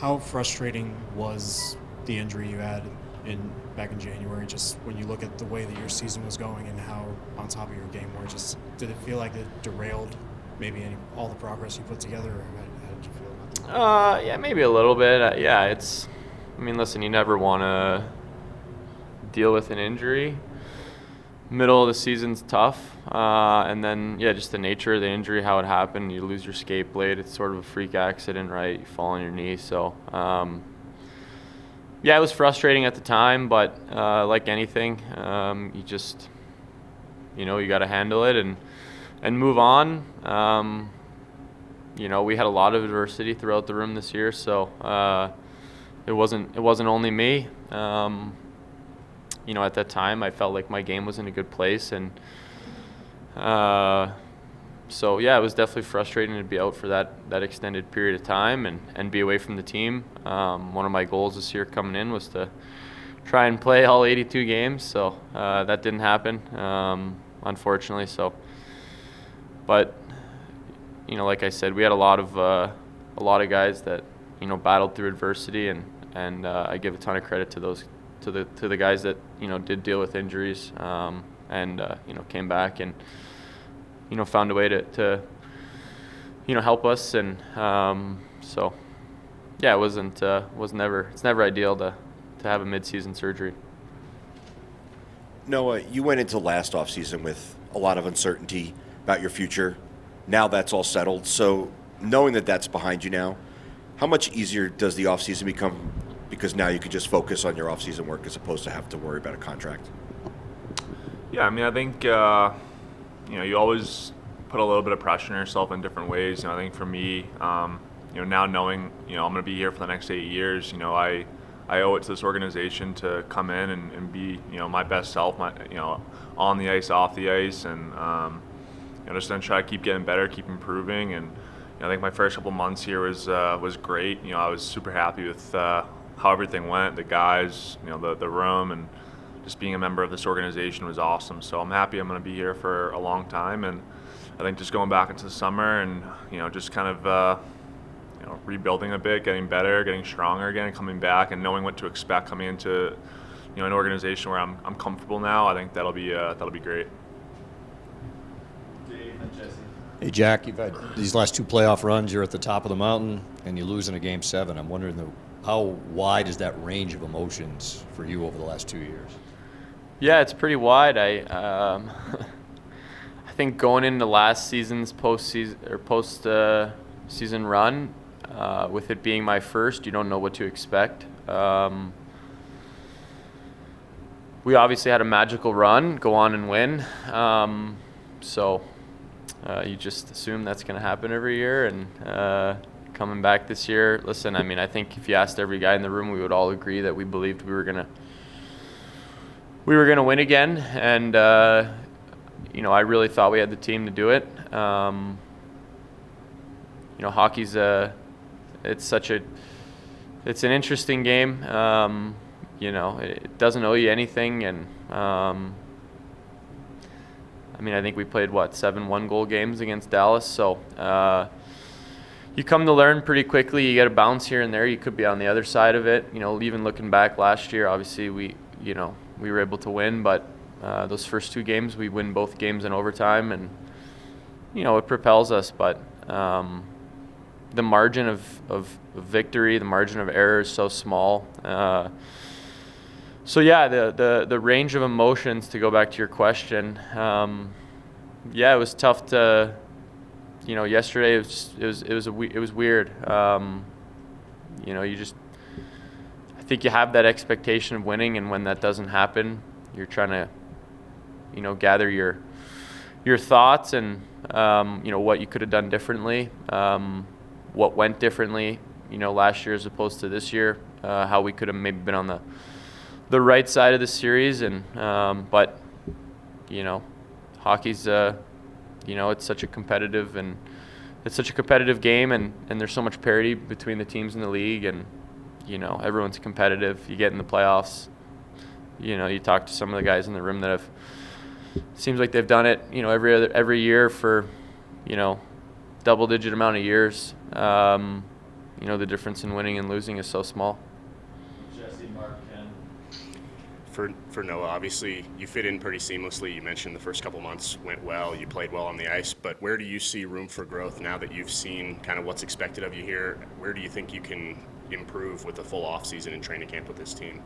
how frustrating was the injury you had back in January? Just when you look at the way that your season was going and how on top of your game were, just did it feel like it derailed maybe all the progress you put together? Or how did you feel about that? Yeah, maybe a little bit. Yeah, I mean, listen, you never want to deal with an injury. Middle of the season's tough, and then just the nature of the injury, how it happened. You lose your skate blade. It's sort of a freak accident, right? You fall on your knee. So it was frustrating at the time, but like anything, you just you got to handle it and move on. We had a lot of adversity throughout the room this year, so it wasn't only me. At that time, I felt like my game was in a good place, and it was definitely frustrating to be out for that extended period of time and be away from the team. One of my goals this year coming in was to try and play all 82 games, so that didn't happen, unfortunately. So, but like I said, we had a lot of guys that battled through adversity, and I give a ton of credit to those. To the guys that did deal with injuries and came back and found a way to help us, and it's never ideal to have a mid-season surgery. Noah, you went into last offseason with a lot of uncertainty about your future. Now that's all settled. So knowing that that's behind you now, how much easier does the offseason become, because now you can just focus on your off-season work as opposed to have to worry about a contract? Yeah, I mean, I think you always put a little bit of pressure on yourself in different ways. I think for me, now knowing I'm going to be here for the next 8 years, I owe it to this organization to come in and be my best self, on the ice, off the ice, and just then try to keep getting better, keep improving. And I think my first couple months here was great. I was super happy with how everything went, the guys, the room, and just being a member of this organization was awesome. So I'm happy I'm going to be here for a long time, and I think just going back into the summer and just kind of rebuilding a bit, getting better, getting stronger again, coming back, and knowing what to expect coming into an organization where I'm comfortable now. I think that'll be great. Hey, Jack, you've had these last two playoff runs. You're at the top of the mountain, and you lose in a Game 7. I'm wondering how wide is that range of emotions for you over the last 2 years? Yeah, it's pretty wide. I think going into last season's post season run, with it being my first, you don't know what to expect. We obviously had a magical run, go on and win. You just assume that's going to happen every year. And coming back this year, listen, I mean, I think if you asked every guy in the room, we would all agree that we believed we were gonna win again. And I really thought we had the team to do it. Hockey's it's an interesting game. It doesn't owe you anything, and I think we played 7 1-goal games against Dallas, so you come to learn pretty quickly. You get a bounce here and there. You could be on the other side of it. Even looking back last year, obviously we were able to win, but those first 2 games, we win both games in overtime, and it propels us. But the margin of victory, the margin of error is so small. The range of emotions, to go back to your question, it was tough to. Yesterday it was weird. I think you have that expectation of winning, and when that doesn't happen, you're trying to, gather your thoughts and what you could have done differently, what went differently, last year as opposed to this year, how we could have maybe been on the right side of the series, and but hockey's it's such a competitive game, and there's so much parity between the teams in the league, and everyone's competitive. You get in the playoffs, you talk to some of the guys in the room that seems like they've done it every year for double-digit amount of years. the difference in winning and losing is so small. Jesse, Mark, Ken. For Noah, obviously you fit in pretty seamlessly. You mentioned the first couple months went well. You played well on the ice, but where do you see room for growth now that you've seen kind of what's expected of you here? Where do you think you can improve with a full off season and training camp with this team?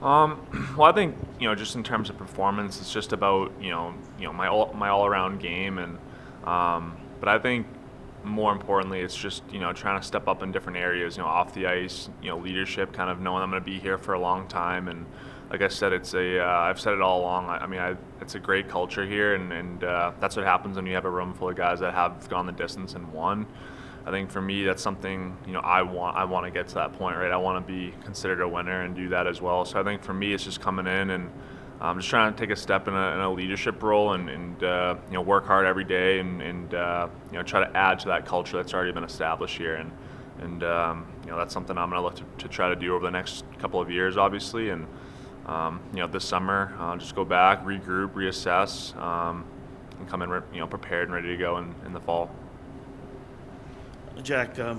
Well, I think just in terms of performance, it's just about my all around game, and but I think more importantly, it's just trying to step up in different areas, off the ice, leadership, kind of knowing I'm going to be here for a long time. And like I said, it's I've said it all along. It's a great culture here, and that's what happens when you have a room full of guys that have gone the distance and won. I think for me, that's something I want to get to that point, right? I want to be considered a winner and do that as well. So I think for me, it's just coming in and just trying to take a step in a leadership role and work hard every day and try to add to that culture that's already been established here. And that's something I'm going to look to try to do over the next couple of years, obviously. And this summer, just go back, regroup, reassess, and come in prepared and ready to go in the fall. Jack, it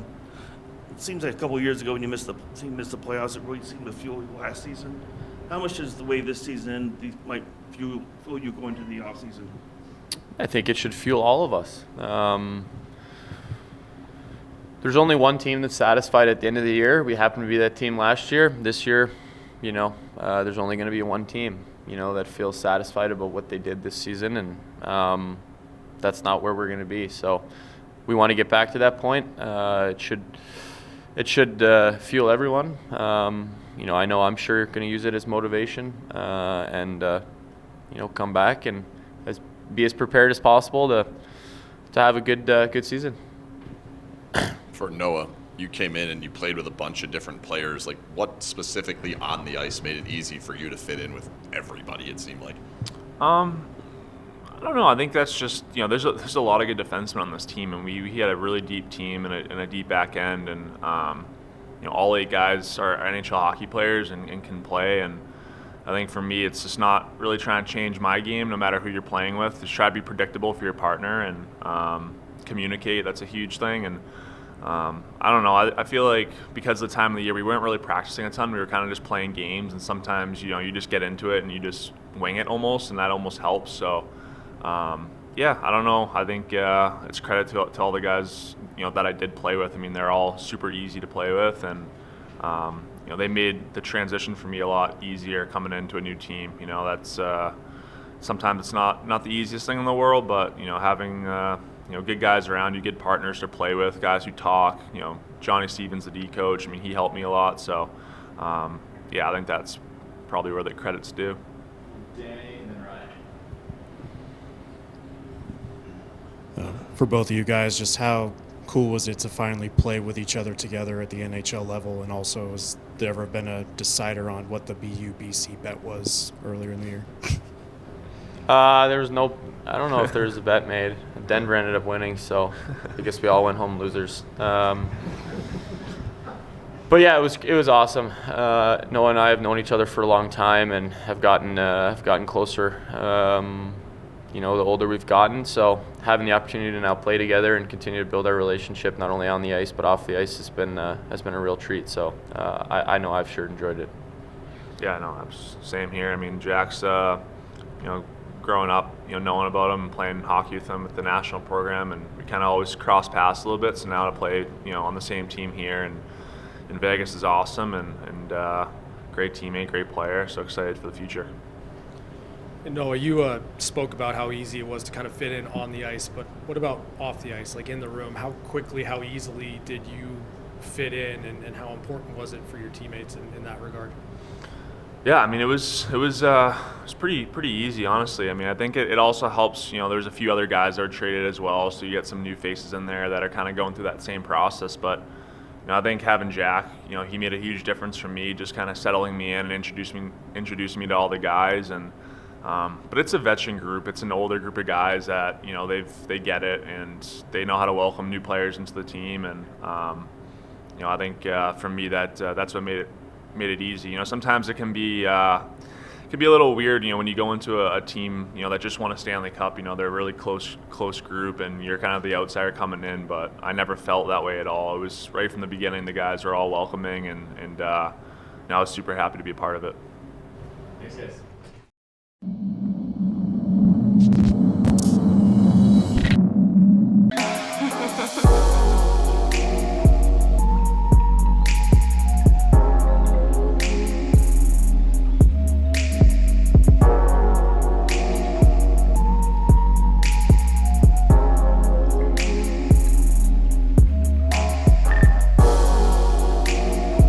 seems like a couple of years ago when you missed the playoffs, it really seemed to fuel you last season. How much does the way this season might fuel you going into the off season? I think it should fuel all of us. There's only one team that's satisfied at the end of the year. We happened to be that team last year. This year, there's only going to be one team, that feels satisfied about what they did this season, and that's not where we're going to be. So we want to get back to that point. It should fuel everyone. I know I'm sure going to use it as motivation and come back and be as prepared as possible to have a good season. For Noah, you came in and you played with a bunch of different players. Like, what specifically on the ice made it easy for you to fit in with everybody, it seemed like? I don't know. I think that's just there's a lot of good defensemen on this team, and we had a really deep team and a deep back end, and all 8 guys are NHL hockey players and can play. And I think for me, it's just not really trying to change my game, no matter who you're playing with. Just try to be predictable for your partner and communicate. That's a huge thing. And I don't know. I feel like because of the time of the year, we weren't really practicing a ton. We were kind of just playing games, and sometimes you just get into it and you just wing it almost, and that almost helps. So. I don't know. I think it's credit to all the guys that I did play with. I mean, they're all super easy to play with, and they made the transition for me a lot easier coming into a new team. That's sometimes it's not the easiest thing in the world, but having good guys around you, good partners to play with, guys who talk. Johnny Stevens, the D coach. I mean, he helped me a lot. So I think that's probably where the credit's due. Danny and then Ryan. For both of you guys, just how cool was it to finally play with each other together at the NHL level? And also, has there ever been a decider on what the BU-BC bet was earlier in the year? There was no. I don't know if there was a bet made. Denver ended up winning, so I guess we all went home losers. But yeah, it was awesome. Noah and I have known each other for a long time and have gotten closer. The older we've gotten, so having the opportunity to now play together and continue to build our relationship, not only on the ice but off the ice, has been a real treat. So I know I've sure enjoyed it. Yeah, no, same here. I mean, Jack's, growing up, knowing about him and playing hockey with him at the national program, and we kind of always cross paths a little bit. So now to play, on the same team here and in Vegas is awesome, and great teammate, great player. So excited for the future. And Noah, you spoke about how easy it was to kind of fit in on the ice, but what about off the ice, like in the room? How quickly, how easily did you fit in, and how important was it for your teammates in that regard? Yeah, I mean, it was pretty easy, honestly. I mean, I think it also helps. There's a few other guys that are traded as well, so you get some new faces in there that are kind of going through that same process. But I think having Jack, he made a huge difference for me, just kind of settling me in and introducing me to all the guys. And but it's a veteran group. It's an older group of guys that they get it, and they know how to welcome new players into the team. And I think for me that's what made it easy. Sometimes it can be could be a little weird, when you go into a team, that just won a Stanley Cup. They're a really close group, and you're kind of the outsider coming in. But I never felt that way at all. It was right from the beginning. The guys were all welcoming, and I was super happy to be a part of it. Thanks, guys.